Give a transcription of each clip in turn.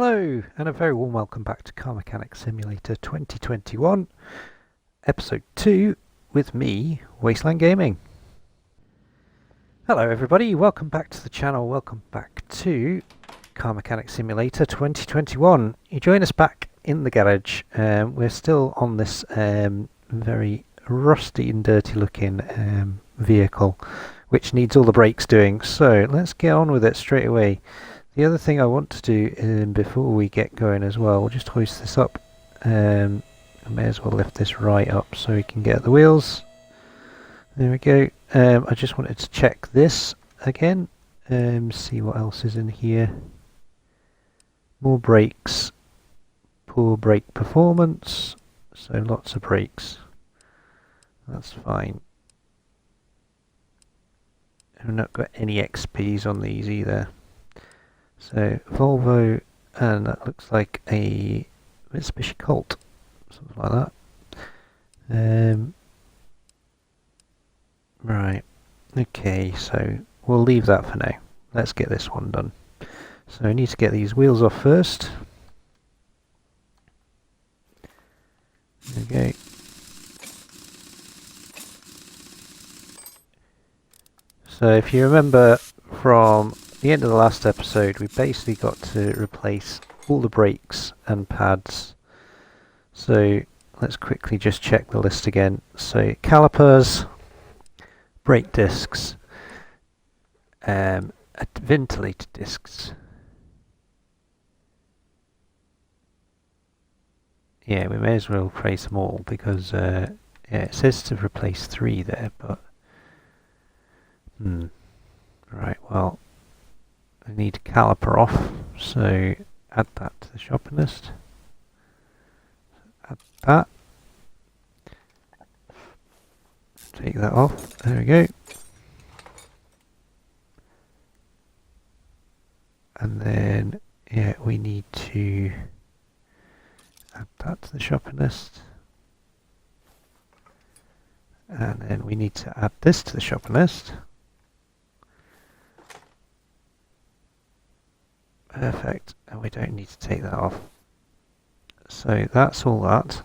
Hello, and a very warm welcome back to Car Mechanics Simulator 2021, Episode 2, with me, Wasteland Gaming. Hello everybody, welcome back to the channel, welcome back to Car Mechanics Simulator 2021. You join us back in the garage. We're still on this very rusty and dirty looking vehicle, which needs all the brakes doing, so let's get on with it straight away. The other thing I want to do before we get going as well, we'll just hoist this up. I may as well lift this right up so we can get the wheels. There we go. I just wanted to check this again, see what else is in here. More brakes, poor brake performance, so lots of brakes. That's fine. I've not got any XPs on these either. So Volvo, and that looks like a Mitsubishi Colt, something like that. Right, okay, so we'll leave that for now. Let's get this one done. So I need to get these wheels off first. There we go. So if you remember from the end of the last episode, we basically got to replace all the brakes and pads. So let's quickly just check the list again. So calipers, brake discs, ventilator discs. Yeah, we may as well replace them all because yeah, it says to replace 3 there, but right, well, I need caliper off, so add that to the shopping list. Add that. Take that off. There we go. And then, yeah, we need to add that to the shopping list. And then we need to add this to the shopping list. Perfect, and we don't need to take that off. So that's all that.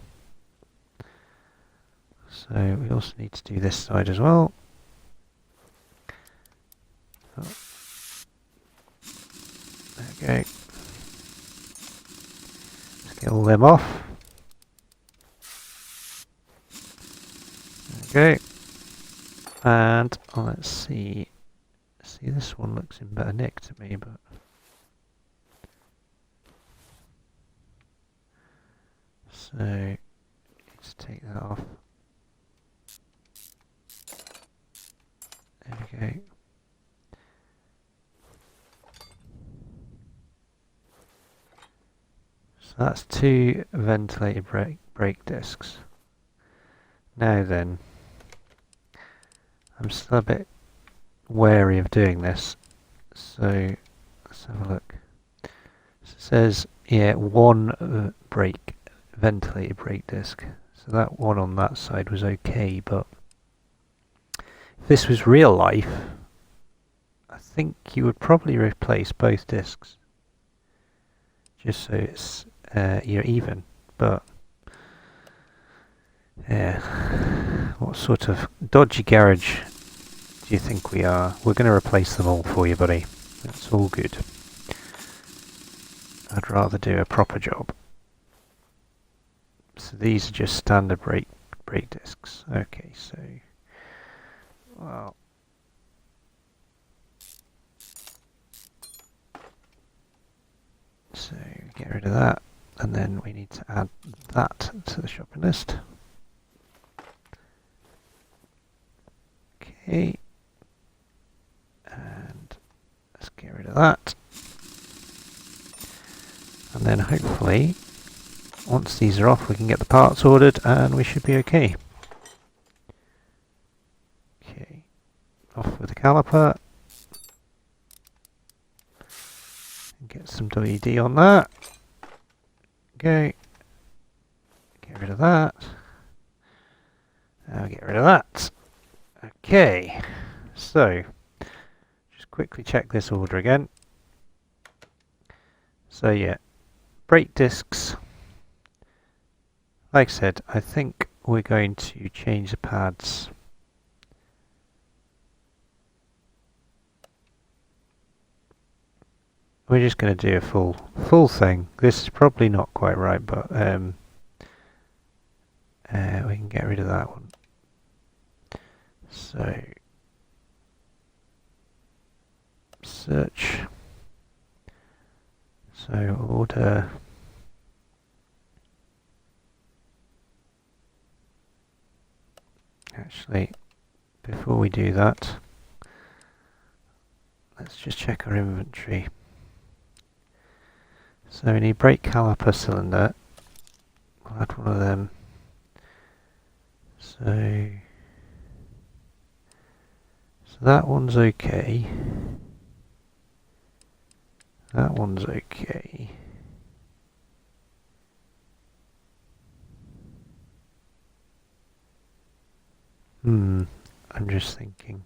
So we also need to do this side as well. Oh. There we go. Let's get all them off. There we go. And let's see. See, this one looks in better nick to me, but so let's take that off. There we go. So that's 2 ventilated brake discs. Now then, I'm still a bit wary of doing this, so let's have a look. So it says, yeah, 1 ventilated brake disc. So that one on that side was okay, but if this was real life, I think you would probably replace both discs just so it's you're even. But yeah, what sort of dodgy garage do you think we are? We're going to replace them all for you, buddy. That's all good. I'd rather do a proper job. So these are just standard brake discs. Okay, so well, so get rid of that, and then we need to add that to the shopping list. Okay, and let's get rid of that, and then hopefully once these are off we can get the parts ordered and we should be okay. Okay, off with the caliper. Get some WD on that. Okay. Get rid of that. Now get rid of that. Okay. So, just quickly check this order again. So yeah, brake discs. Like I said, I think we're going to change the pads. We're just going to do a full thing. This is probably not quite right, but we can get rid of that one. So search. So order. Actually, before we do that, let's just check our inventory. So we need brake caliper cylinder. We'll add one of them. So that one's okay. That one's okay. I'm just thinking.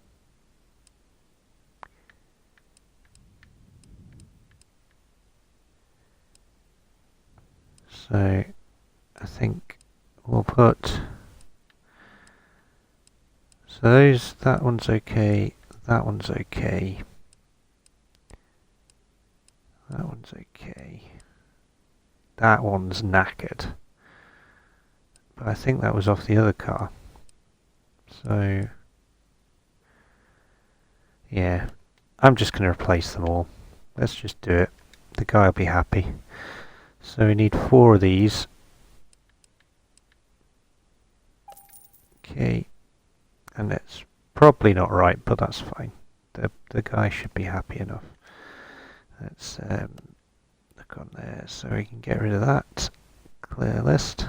So I think we'll put, so that one's okay, that one's okay, that one's okay, that one's knackered, but I think that was off the other car. So yeah, I'm just going to replace them all. Let's just do it. The guy will be happy. So we need 4 of these. Okay, and it's probably not right, but that's fine. The guy should be happy enough. Let's look on there, so we can get rid of that. Clear list.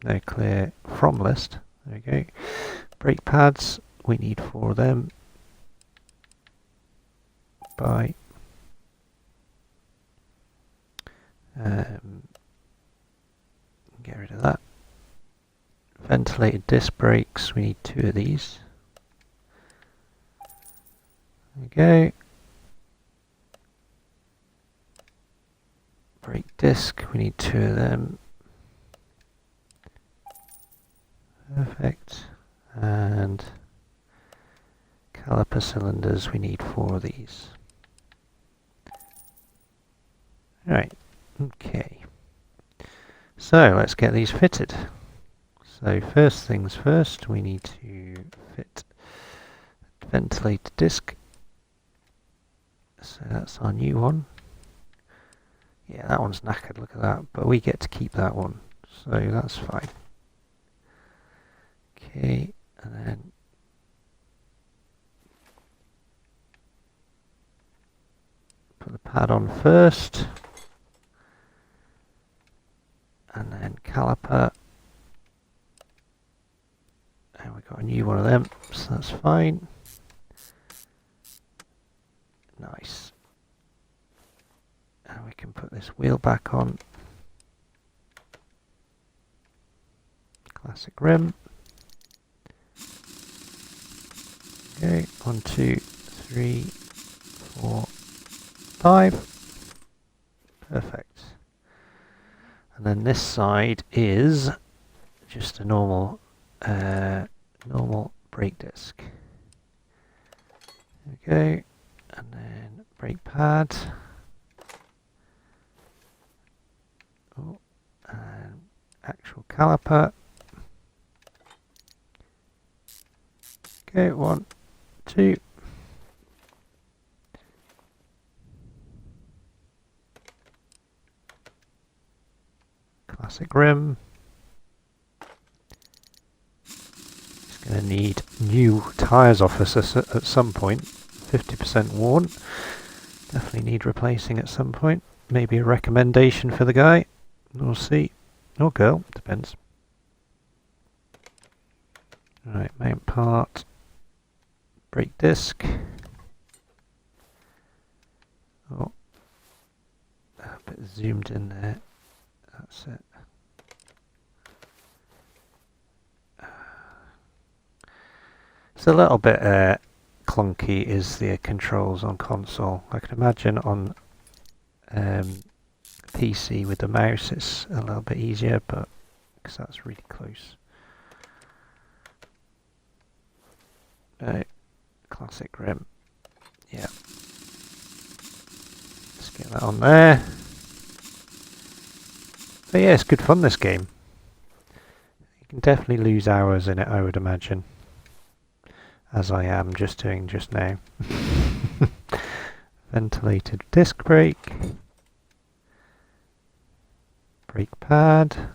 No, clear from list. There we go. Brake pads, we need 4 of them. Buy. Get rid of that. Ventilated disc brakes, we need 2 of these. There we go. Brake disc, we need 2 of them. Perfect. And caliper cylinders, we need 4 of these. Right, okay. So let's get these fitted. So first things first, we need to fit ventilator disc. So that's our new one. Yeah, that one's knackered, look at that, but we get to keep that one, so that's fine. Okay, and then put the pad on first, and then caliper, and we got a new one of them, so that's fine. Nice. And we can put this wheel back on. Classic rim. Okay, 1, 2, 3, 4, 5. Perfect. And then this side is just a normal brake disc. Okay, and then brake pad. Oh, and actual caliper. Okay, 1, 2. Classic rim. It's going to need new tyres off us at some point. 50% worn. Definitely need replacing at some point. Maybe a recommendation for the guy. We'll see. Or girl, depends. Right, mount part. Brake disc. Oh, a bit zoomed in there. That's it. It's a little bit clunky is the controls on console. I can imagine on PC with the mouse it's a little bit easier, but because that's really close. No, classic rim. Yeah. Let's get that on there. But yeah, it's good fun, this game. You can definitely lose hours in it, I would imagine. As I am just doing just now. Ventilated disc brake. Brake pad.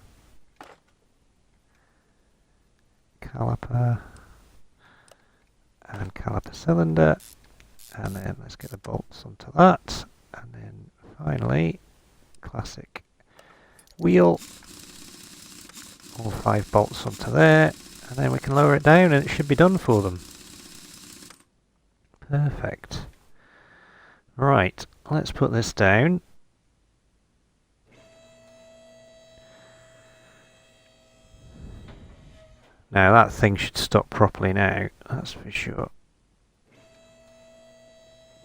Caliper. And caliper cylinder. And then let's get the bolts onto that. And then finally, classic wheel. All 5 bolts onto there. And then we can lower it down and it should be done for them. Perfect. Right, let's put this down. Now that thing should stop properly now, that's for sure.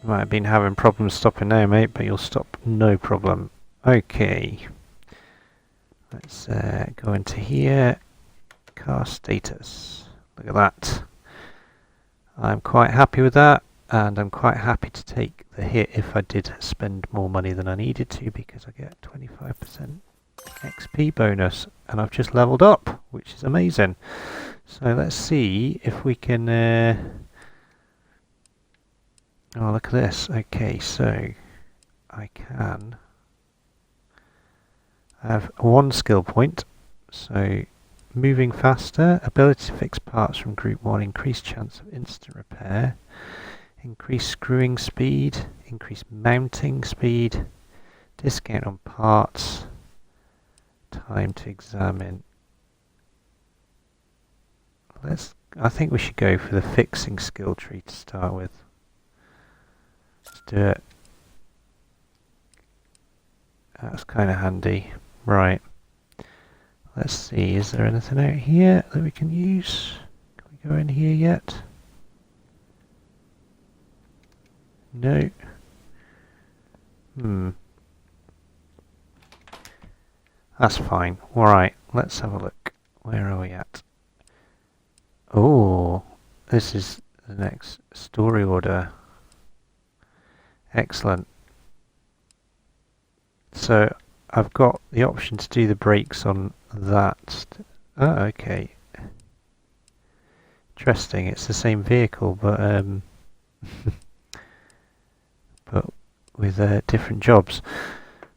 Might have been having problems stopping now, mate, but you'll stop no problem. Okay. Let's go into here. Car status. Look at that. I'm quite happy with that, and I'm quite happy to take the hit if I did spend more money than I needed to, because I get 25% XP bonus, and I've just leveled up, which is amazing. So let's see if we can... oh, look at this. Okay, so I can have 1 skill point. So moving faster, ability to fix parts from group 1, increased chance of instant repair, increased screwing speed, increased mounting speed, discount on parts, time to examine. I think we should go for the fixing skill tree to start with. Let's do it. That's kind of handy. Right. Let's see, is there anything out here that we can use? Can we go in here yet? No. That's fine. Alright, let's have a look. Where are we at? Oh, this is the next story order. Excellent. So I've got the option to do the brakes on that. Oh, okay. Interesting. It's the same vehicle, but but with different jobs.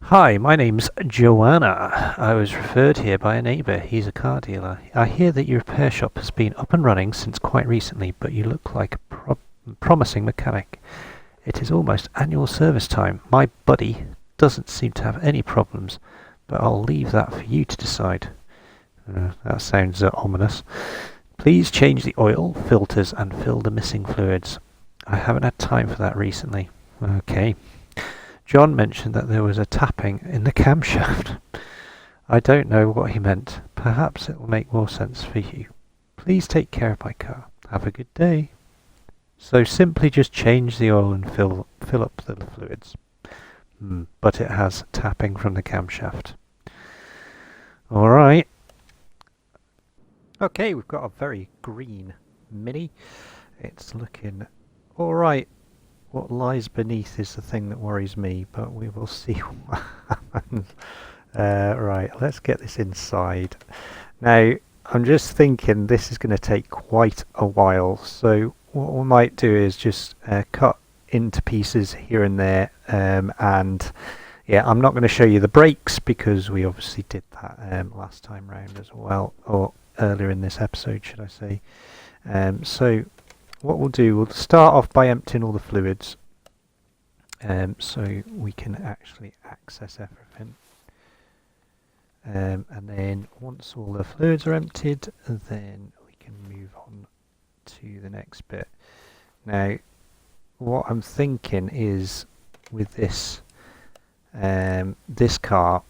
Hi, my name's Joanna. I was referred here by a neighbour. He's a car dealer. I hear that your repair shop has been up and running since quite recently, but you look like a promising mechanic. It is almost annual service time. My buddy doesn't seem to have any problems, but I'll leave that for you to decide. That sounds ominous. Please change the oil, filters, and fill the missing fluids. I haven't had time for that recently. Okay. John mentioned that there was a tapping in the camshaft. I don't know what he meant. Perhaps it will make more sense for you. Please take care of my car. Have a good day. So simply just change the oil and fill up the fluids. But it has tapping from the camshaft. Alright. Okay, we've got a very green Mini. It's looking alright. What lies beneath is the thing that worries me, but we will see what happens. Right, let's get this inside. Now, I'm just thinking this is going to take quite a while, so what we might do is just cut into pieces here and there, and yeah, I'm not going to show you the brakes because we obviously did that last time round as well, or earlier in this episode, should I say. So what we'll do, we'll start off by emptying all the fluids, so we can actually access everything. And then once all the fluids are emptied, then we can move on to the next bit. Now, what I'm thinking is with this this car,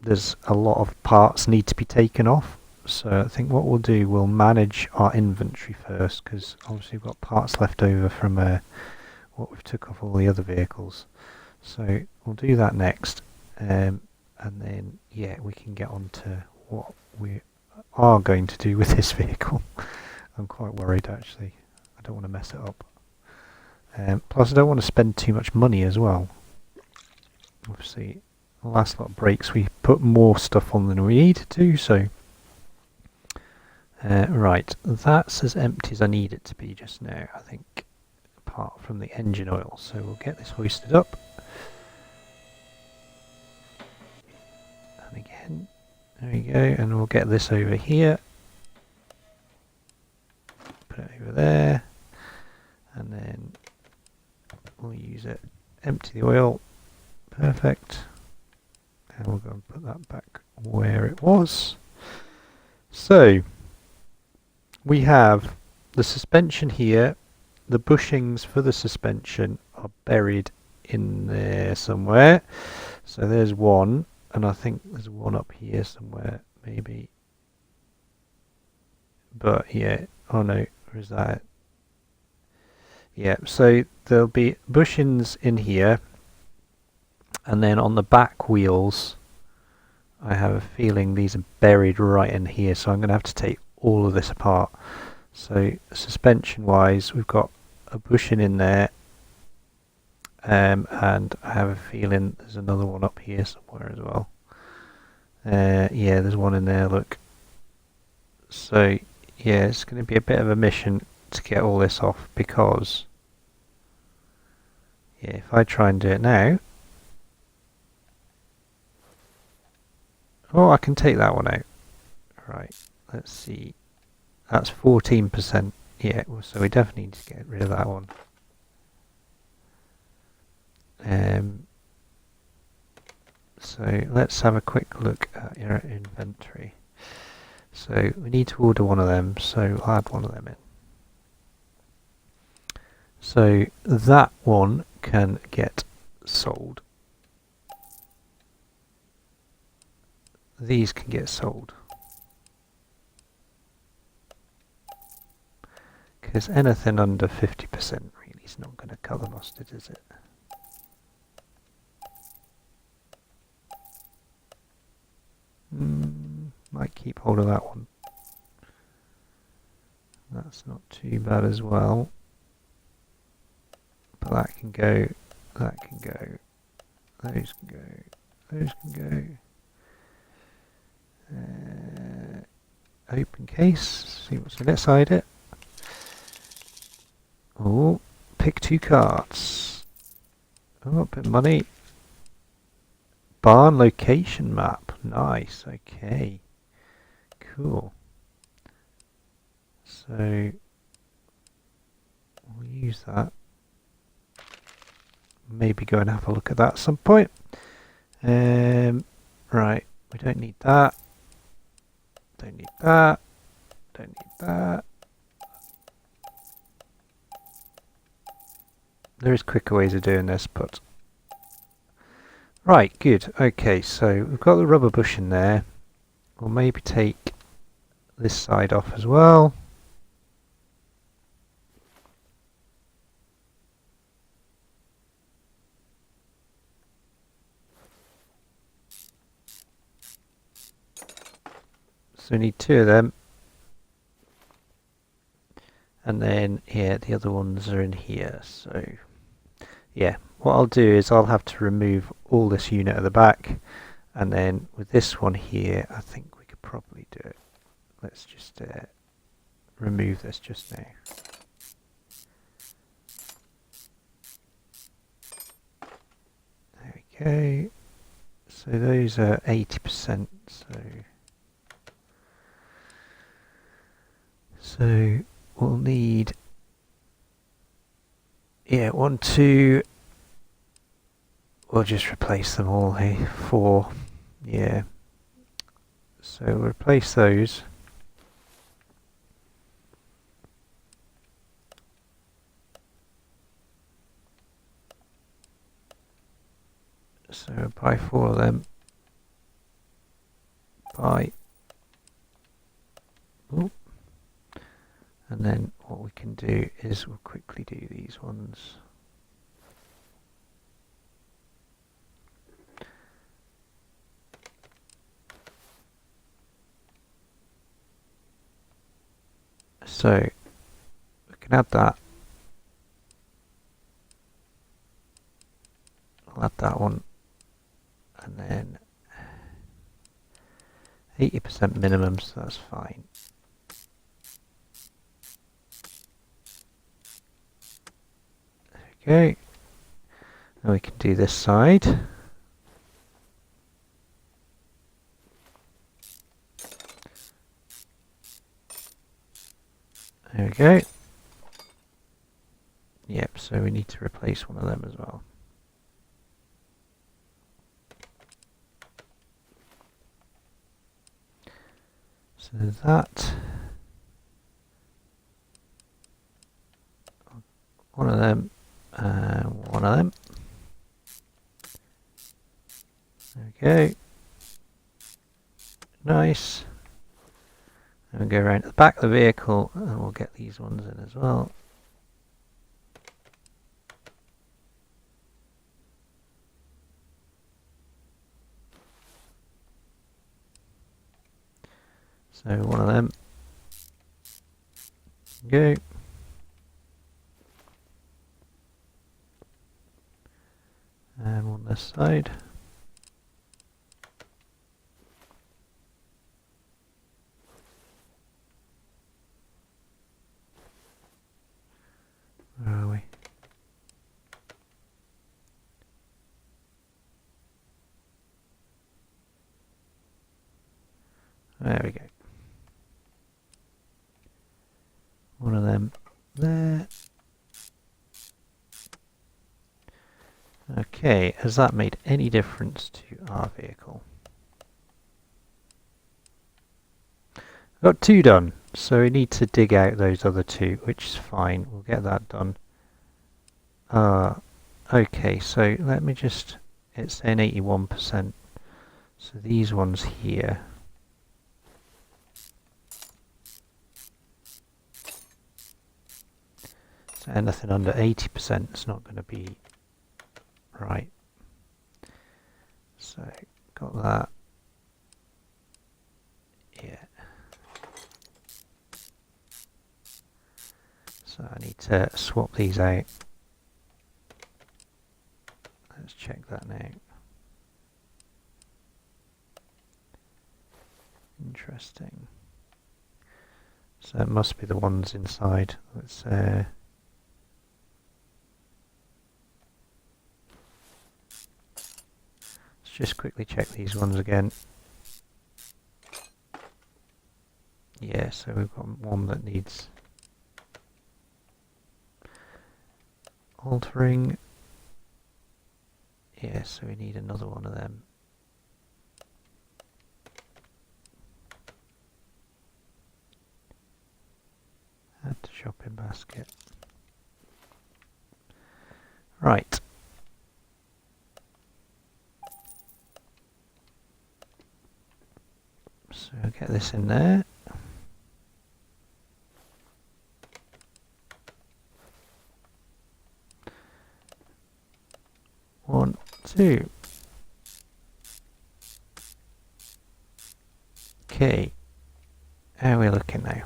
there's a lot of parts need to be taken off. So I think what we'll do, we'll manage our inventory first, because obviously we've got parts left over from what we've took off all the other vehicles. So we'll do that next. and then yeah, we can get on to what we are going to do with this vehicle. I'm quite worried actually. I don't want to mess it up. Plus I don't want to spend too much money as well. Obviously, the last lot of breaks we put more stuff on than we need to, so right, that's as empty as I need it to be just now, I think, apart from the engine oil. So we'll get this hoisted up. And again, there we go, and we'll get this over here. Put it over there, and then we'll use it, empty the oil, perfect, and we'll go and put that back where it was. So we have the suspension here, the bushings for the suspension are buried in there somewhere, so there's one, and I think there's one up here somewhere maybe, but yeah, oh no, where is that? Yeah, so there'll be bushings in here, and then on the back wheels I have a feeling these are buried right in here, so I'm going to have to take all of this apart. So suspension wise, we've got a bushing in there, and I have a feeling there's another one up here somewhere as well. Yeah, there's one in there, look. So yeah, it's going to be a bit of a mission to get all this off, because yeah, if I try and do it now, oh, I can take that one out. Right, let's see. That's 14%. Yeah, so we definitely need to get rid of that one. So let's have a quick look at your inventory. So we need to order one of them, so I'll add one of them in. So that one can get sold. These can get sold. Because anything under 50% really is not going to cut the mustard, is it? Might keep hold of that one. That's not too bad as well. But that can go, that can go, those can go, those can go. Open case, see what's inside it. Oh, pick 2 cards. Oh, a bit of money. Barn location map. Nice, okay. Cool. So, we'll use that. Maybe go and have a look at that at some point. Right, we don't need that. Don't need that. Don't need that. There is quicker ways of doing this, but... Right, good. Okay, so we've got the rubber bush in there. We'll maybe take this side off as well. So we need 2 of them. And then, yeah, the other ones are in here, so... Yeah, what I'll do is I'll have to remove all this unit at the back, and then with this one here, I think we could probably do it. Let's just remove this just now. There we go. So those are 80%, so we'll need, yeah, 1, 2, we'll just replace them all, hey, 4, yeah, so we'll replace those. So buy 4 of them, buy, oh. And then what we can do is we'll quickly do these ones. So we can add that. I'll add that one, and then 80% minimum, so that's fine. Okay, and we can do this side. There we go. Yep, so we need to replace one of them as well. So that, one of them, and one of them. There we go. Nice. And we'll go around to the back of the vehicle and we'll get these ones in as well. So one of them. Go. And on this side. Where are we? There we go. One of them there. Okay, has that made any difference to our vehicle? Got 2 done, so we need to dig out those other 2, which is fine. We'll get that done. Okay, so let me just, it's saying 81%. So these ones here. So anything under 80% is not going to be right. So got that. Yeah. So I need to swap these out. Let's check that now. Interesting. So it must be the ones inside. Let's just quickly check these ones again. Yeah, so we've got one that needs altering. Yeah, so we need another one of them. Add to shopping basket. Right. So I'll get this in there. One, two. Okay. How are we looking now?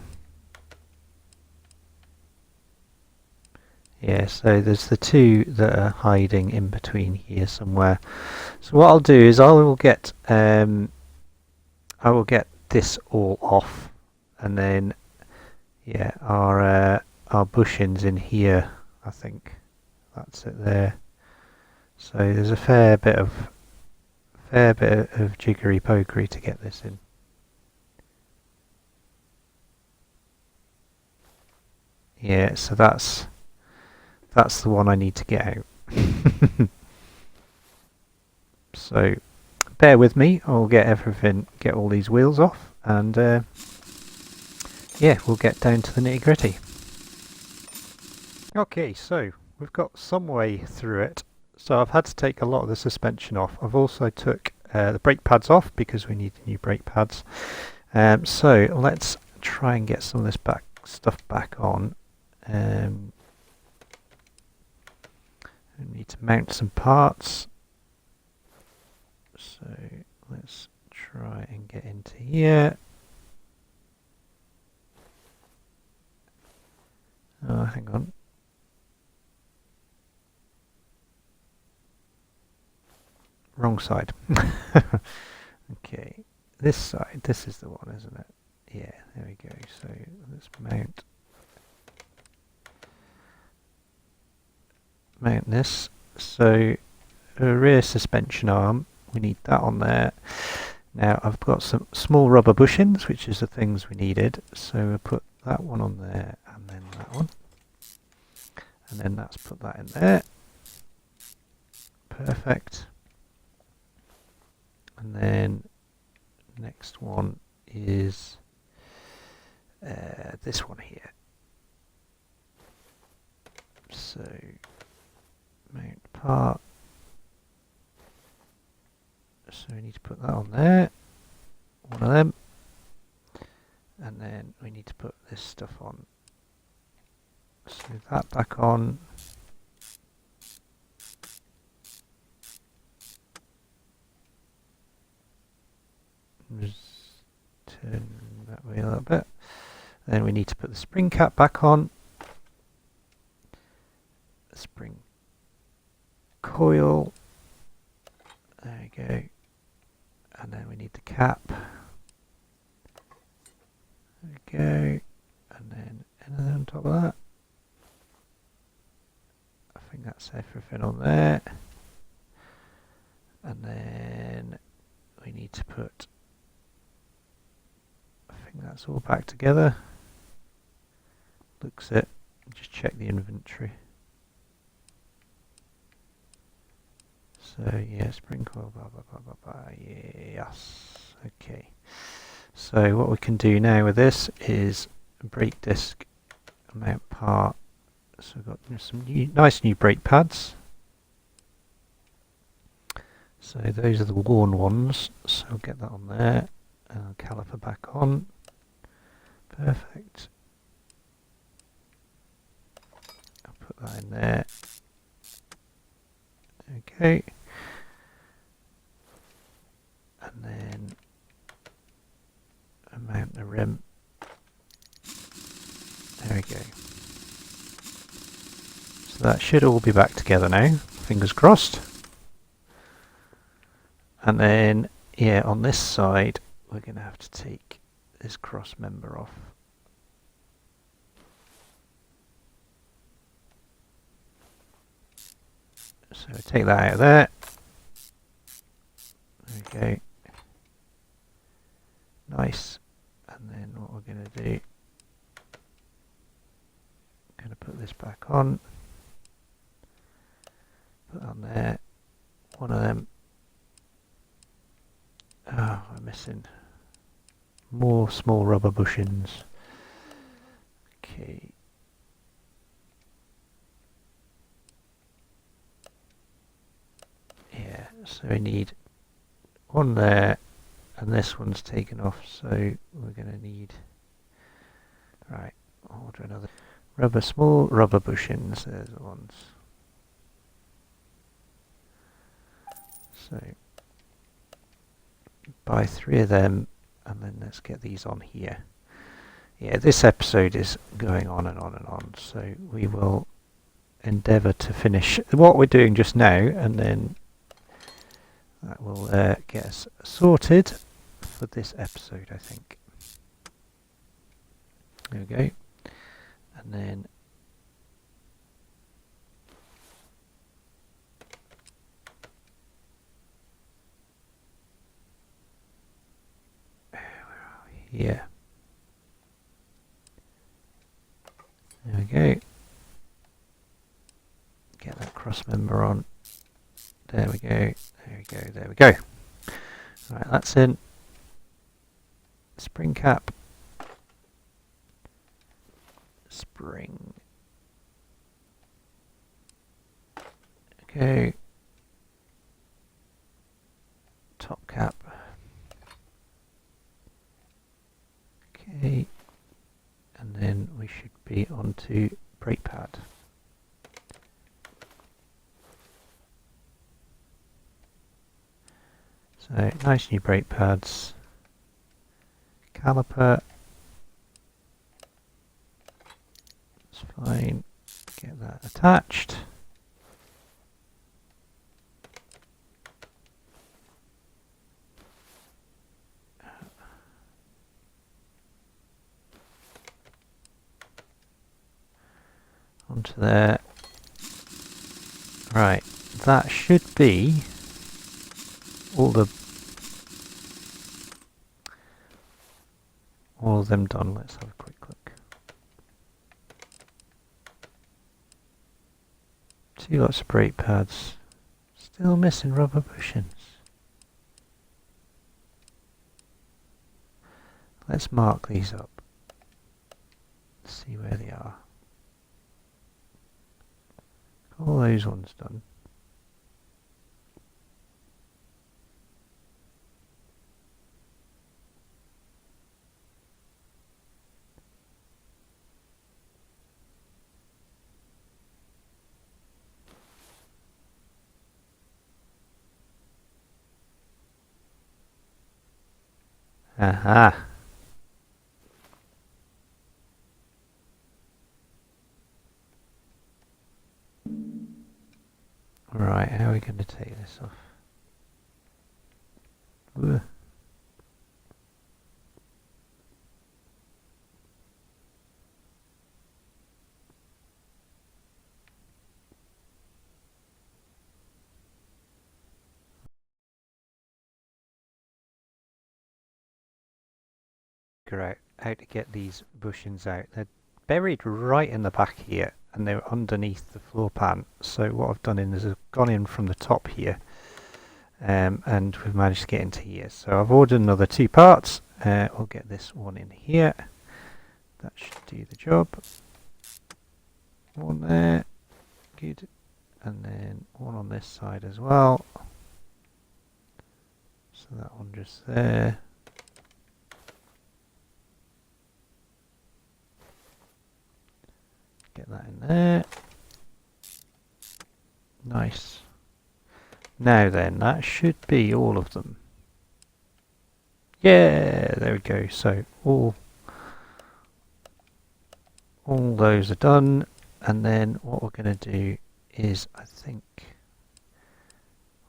Yeah, so there's the 2 that are hiding in between here somewhere. So what I'll do is I will get this all off, and then yeah, our bushings in here. I think that's it there. So there's a fair bit of jiggery pokery to get this in. Yeah, so that's the one I need to get out. So bear with me, I'll get all these wheels off, and yeah, we'll get down to the nitty gritty. Okay, so we've got some way through it. So I've had to take a lot of the suspension off. I've also took the brake pads off because we need the new brake pads. So let's try and get some of this stuff back on. We need to mount some parts. So let's try and get into here. Oh, hang on. Wrong side. Okay, this side, this is the one, isn't it? Yeah, there we go. So let's mount this. So a rear suspension arm, we need that on there. Now I've got some small rubber bushings, which is the things we needed. So we'll put that one on there, and then that one, and then let's put that in there. Perfect. And then next one is this one here. So mount part. So we need to put that on there, one of them, and then we need to put this stuff on. So that back on. Just turn that way a little bit. Then we need to put the spring cap back on. The spring coil. There we go. And then we need the cap. There we go. And then anything on top of that. I think that's everything on there. And then we need to put, I think that's all back together. Looks it. Just check the inventory. So yeah, spring coil, blah blah blah blah blah. Yes. Okay. So what we can do now with this is brake disc mount part. So we've got some nice new brake pads. So those are the worn ones. So I'll get that on there. Caliper back on. Perfect. I'll put that in there. Okay. And then mount the rim. There we go. So that should all be back together now. Fingers crossed. And then, yeah, on this side, we're going to have to take this cross member off. So take that out of there. There we go. Nice. And then what we're going to do, going to put this back on. Put on there. One of them. Oh, we're missing more small rubber bushings. Okay. Yeah, so we need one there, and this one's taken off, so we're going to need, right, order another. Small rubber bushings, there's the ones. So buy 3 of them, and then let's get these on here. Yeah, this episode is going on and on and on, so we will endeavour to finish what we're doing just now, and then that will get us sorted for this episode, I think. There we go. And then yeah. There we go. Get that cross member on. There we go. There we go. There we go. Right, that's in. Spring cap. Spring. Okay. Top cap. Okay. And then we should be onto brake pad. So nice new brake pads. Caliper. Let's fine. Get that attached. Onto there. Right, that should be all of them done. Let's have a quick look. 2 lots of brake pads. Still missing rubber bushings. Let's mark these up. See where they are. All those ones done. Aha! Right, how are we going to take this off? Ugh. Figure out how to get these bushings out. They're buried right in the back here, and they're underneath the floor pan. So what I've done is I've gone in from the top here, and we've managed to get into here. So I've ordered another 2 parts. We'll get this one in here. That should do the job. One there, good, and then one on this side as well. So that one just there. Get that in there. Nice. Now then, that should be all of them. Yeah, there we go. So all those are done, and then what we're going to do is, I think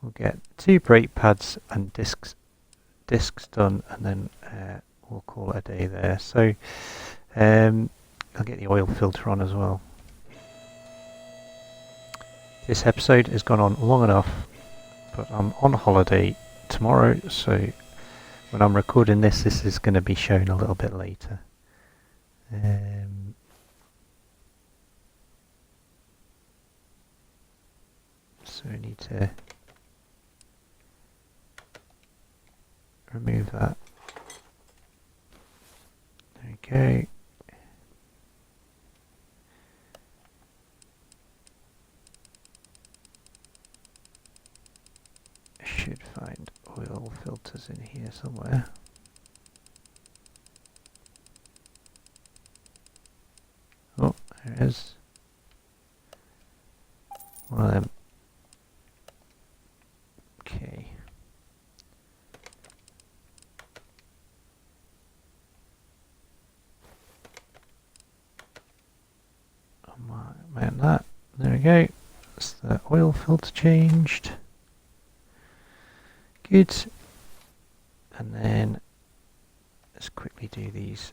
we'll get 2 brake pads and discs done, and then we'll call it a day there. So I'll get the oil filter on as well. This episode has gone on long enough, but I'm on holiday tomorrow, so when I'm recording this is going to be shown a little bit later. So we need to remove that. There we go. Should find oil filters in here somewhere. Oh, there it is. One of them. Okay. I might mount that. There we go. That's the oil filter changed. Good. And then let's quickly do these.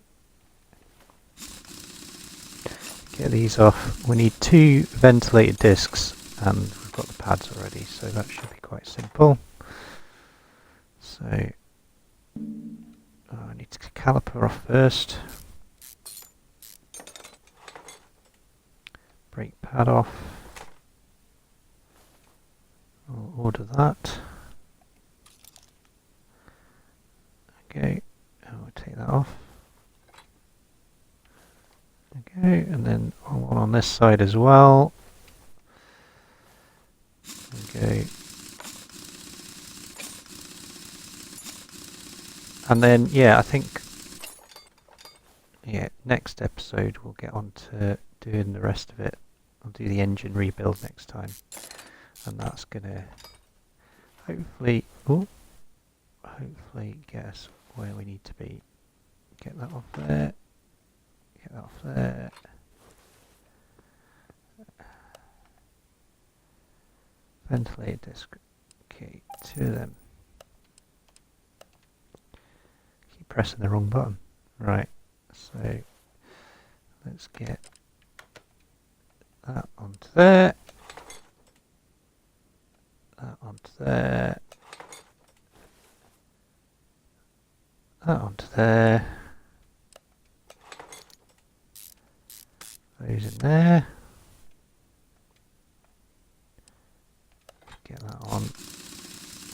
Get these off. We need 2 ventilated discs, and we've got the pads already, so that should be quite simple. So I need to get the caliper off first. Brake pad off. I'll order that. Okay, and we'll take that off. Okay, and then one on this side as well. Okay. And then, yeah, I think, next episode we'll get on to doing the rest of it. I'll do the engine rebuild next time. And that's gonna hopefully get us where we need to be. Get that off there. Get that off there. ventilator disc. Okay, 2 of them. Keep pressing the wrong button. Right, so let's get that onto there. That onto there. That onto there. Those in there. Get that on. 1,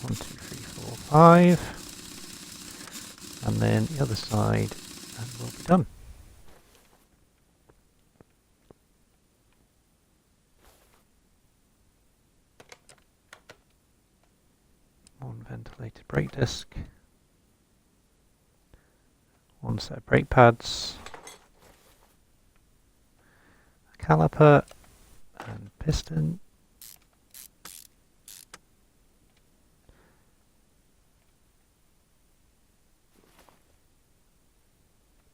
2, 3, 4, 5. And then the other side, and we'll be done. One ventilated brake disc. One set of brake pads. A caliper and piston.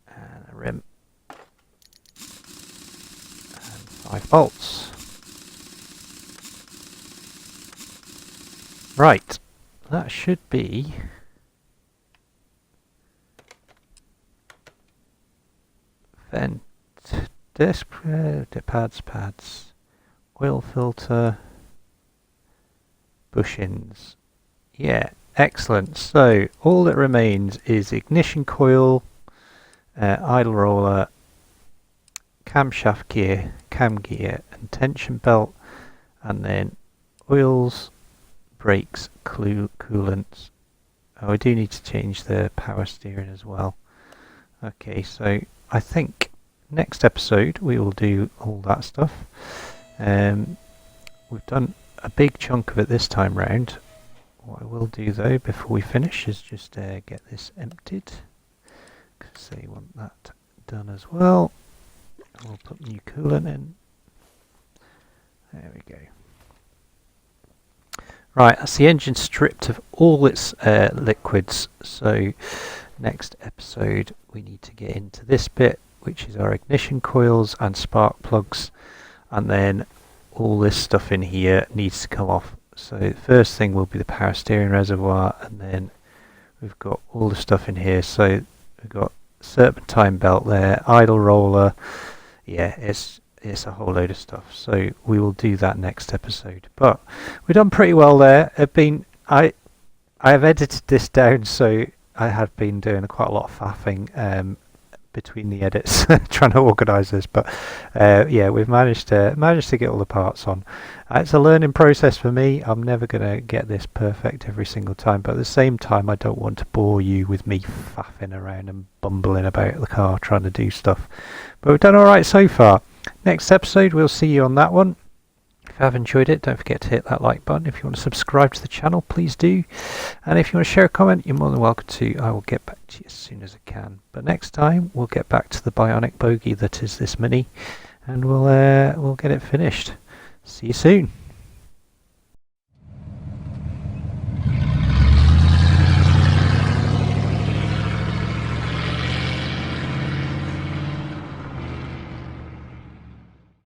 And a rim. And 5 bolts. Right, that should be vent disc, pads, oil filter, bushings. Yeah, excellent. So all that remains is ignition coil, idle roller, camshaft gear, cam gear, and tension belt, and then oils, brakes, coolants. Oh, I do need to change the power steering as well. Okay, so I think next episode we will do all that stuff. We've done a big chunk of it this time round. What I will do though before we finish is just get this emptied, because they want that done as well. We'll put new coolant in. There we go. Right, that's the engine stripped of all its liquids. So next episode we need to get into this bit, which is our ignition coils and spark plugs, and then all this stuff in here needs to come off. So the first thing will be the power steering reservoir, and then we've got all the stuff in here. So we've got serpentine belt there, idle roller. Yeah, it's a whole load of stuff. So we will do that next episode. But we've done pretty well there. I have edited this down, so I have been doing quite a lot of faffing between the edits, trying to organise this. But yeah, we've managed to get all the parts on. It's a learning process for me. I'm never going to get this perfect every single time, but at the same time, I don't want to bore you with me faffing around and bumbling about the car trying to do stuff. But we've done all right so far. Next episode, we'll see you on that one. If you have enjoyed it, don't forget to hit that like button. If you want to subscribe to the channel, please do. And if you want to share a comment, you're more than welcome to. I will get back to you as soon as I can. But next time, we'll get back to the bionic bogie that is this Mini, and we'll get it finished. See you soon.